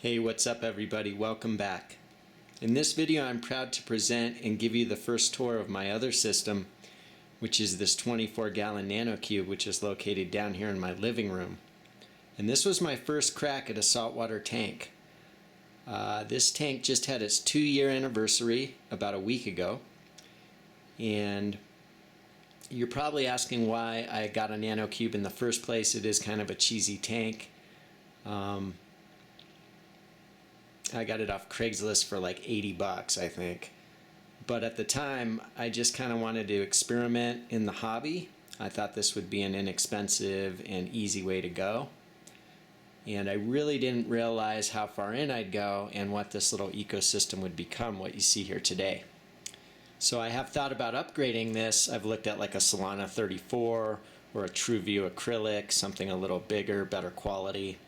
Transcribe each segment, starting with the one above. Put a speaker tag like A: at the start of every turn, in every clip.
A: Hey, what's up everybody? Welcome back. In this video I'm proud to present and give you the first tour of my other system, which is this 24-gallon Nano cube, which is located down here in my living room. And this was my first crack at a saltwater tank. This tank just had its 2-year anniversary about a week ago. And you're probably asking why I got a Nano cube in the first place. It is kind of a cheesy tank. I got it off Craigslist for like 80 bucks, I think. But at the time, I just kind of wanted to experiment in the hobby. I thought this would be an inexpensive and easy way to go. And I really didn't realize how far in I'd go and what this little ecosystem would become, what you see here today. So I have thought about upgrading this. I've looked at like a Solana 34 or a TrueView acrylic, something a little bigger, better quality.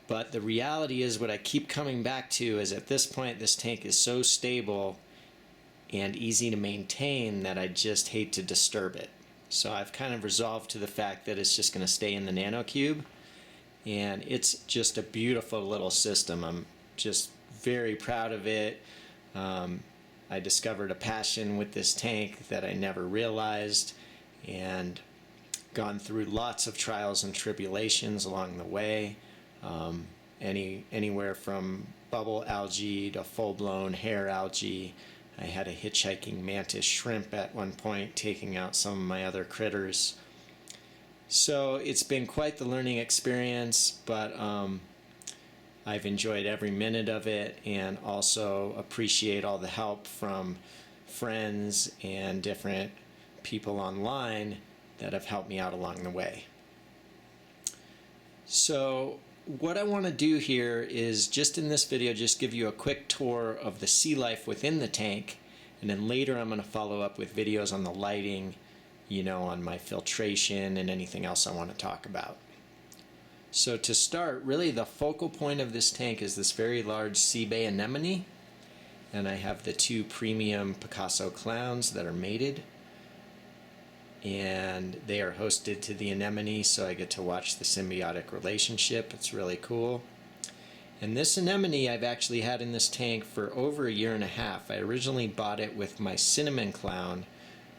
A: But the reality is, what I keep coming back to is, at this point this tank is so stable and easy to maintain that I just hate to disturb it. So I've kind of resolved to the fact that it's just going to stay in the Nano cube, and it's just a beautiful little system. I'm just very proud of it. I discovered a passion with this tank that I never realized, and gone through lots of trials and tribulations along the way. Anywhere from bubble algae to full-blown hair algae. I had a hitchhiking mantis shrimp at one point taking out some of my other critters. So it's been quite the learning experience, but I've enjoyed every minute of it, and also appreciate all the help from friends and different people online that have helped me out along the way. So what I want to do here is, just in this video, just give you a quick tour of the sea life within the tank, and then later I'm going to follow up with videos on the lighting, on my filtration and anything else I want to talk about. So to start, really the focal point of this tank is this very large sea bay anemone, and I have the 2 premium Picasso clowns that are mated, and they are hosted to the anemone, so I get to watch the symbiotic relationship. It's really cool. And this anemone I've actually had in this tank for over 1.5 years. I originally bought it with my cinnamon clown,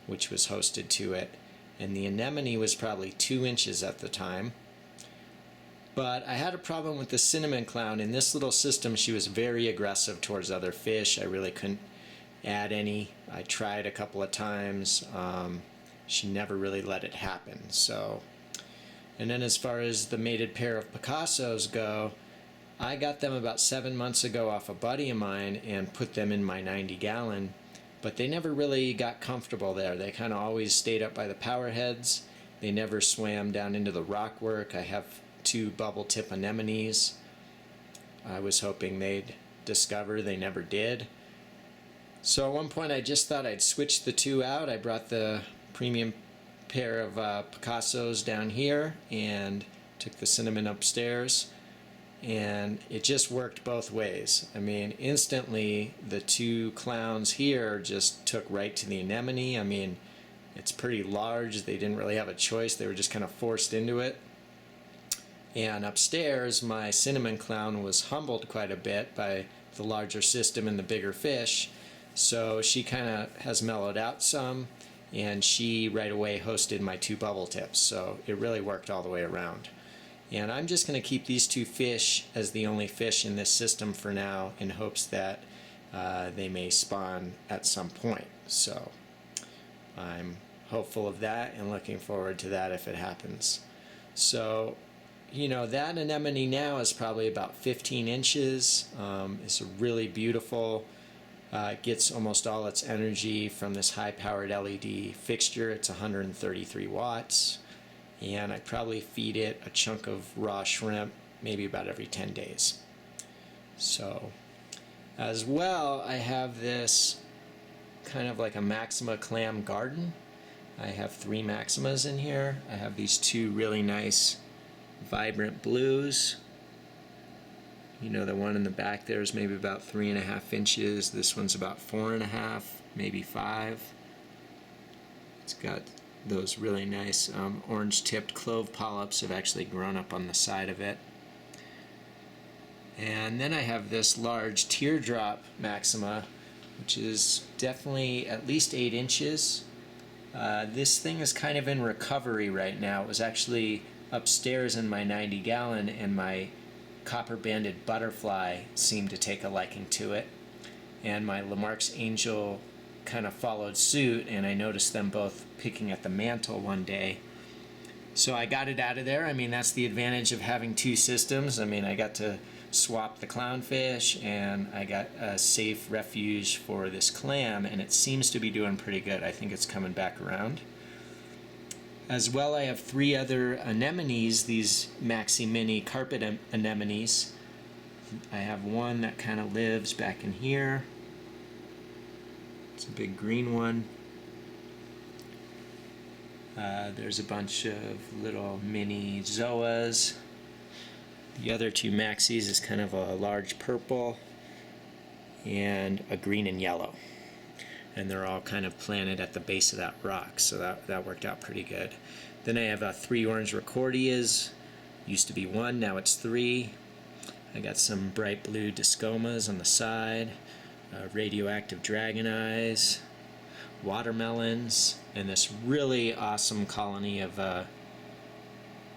A: which was hosted to it, and the anemone was probably 2 inches at the time. But I had a problem with the cinnamon clown. In this little system, she was very aggressive towards other fish. I really couldn't add any. I tried a couple of times. She never really let it happen. And then as far as the mated pair of Picassos go, I got them about 7 months ago off a buddy of mine and put them in my 90-gallon, but they never really got comfortable there. They kind of always stayed up by the power heads. They never swam down into the rock work. I have 2 bubble tip anemones. I was hoping they'd discover. They never did. So at one point I just thought I'd switch the 2 out. I brought the premium pair of Picassos down here and took the cinnamon upstairs, and it just worked both ways. I mean, instantly the 2 clowns here just took right to the anemone. I mean, it's pretty large. They didn't really have a choice. They were just kind of forced into it. And upstairs, my cinnamon clown was humbled quite a bit by the larger system and the bigger fish, so she kind of has mellowed out some, and she right away hosted my 2 bubble tips, so it really worked all the way around. And I'm just going to keep these 2 fish as the only fish in this system for now, in hopes that they may spawn at some point. So I'm hopeful of that and looking forward to that if it happens. So that anemone now is probably about 15 inches. It's really beautiful. It gets almost all its energy from this high-powered LED fixture. It's 133 watts. And I probably feed it a chunk of raw shrimp maybe about every 10 days. So, as well, I have this kind of like a Maxima clam garden. I have 3 Maximas in here. I have these 2 really nice vibrant blues. The one in the back there is maybe about 3.5 inches. This one's about 4.5, maybe 5. It's got those really nice orange-tipped clove polyps have actually grown up on the side of it. And then I have this large teardrop maxima, which is definitely at least 8 inches. This thing is kind of in recovery right now. It was actually upstairs in my 90-gallon, and my copper-banded butterfly seemed to take a liking to it. And my Lamarck's angel kind of followed suit, and I noticed them both picking at the mantle one day. So I got it out of there. I mean, that's the advantage of having 2 systems. I mean, I got to swap the clownfish, and I got a safe refuge for this clam, and it seems to be doing pretty good. I think it's coming back around. As well, I have 3 other anemones, these maxi mini carpet anemones. I have one that kind of lives back in here. It's a big green one. There's a bunch of little mini zoas. The other 2 maxis is kind of a large purple and a green and yellow. And they're all kind of planted at the base of that rock, so that worked out pretty good. Then I have 3 orange recordias. Used to be 1, now it's 3. I got some bright blue discomas on the side, radioactive dragon eyes, watermelons, and this really awesome colony of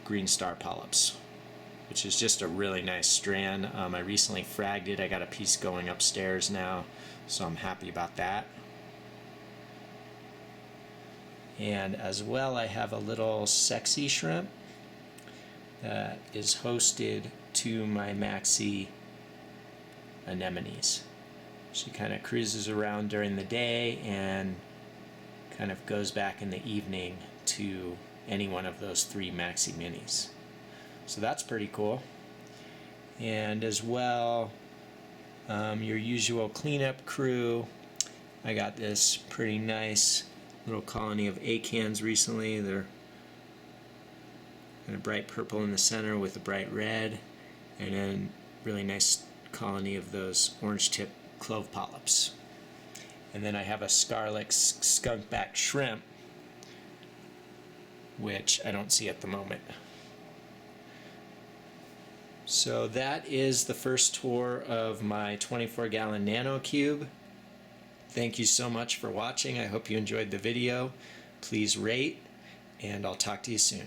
A: green star polyps, which is just a really nice strand. I recently fragged it. I got a piece going upstairs now, so I'm happy about that. And as well, I have a little sexy shrimp that is hosted to my maxi anemones. She kind of cruises around during the day and kind of goes back in the evening to any one of those 3 maxi minis. So that's pretty cool. And as well, your usual cleanup crew. I got this pretty nice little colony of acans recently. They're kind of bright purple in the center with a bright red, and then really nice colony of those orange tip clove polyps. And then I have a scarlet skunkback shrimp, which I don't see at the moment. So that is the first tour of my 24-gallon Nano cube. Thank you so much for watching. I hope you enjoyed the video. Please rate, and I'll talk to you soon.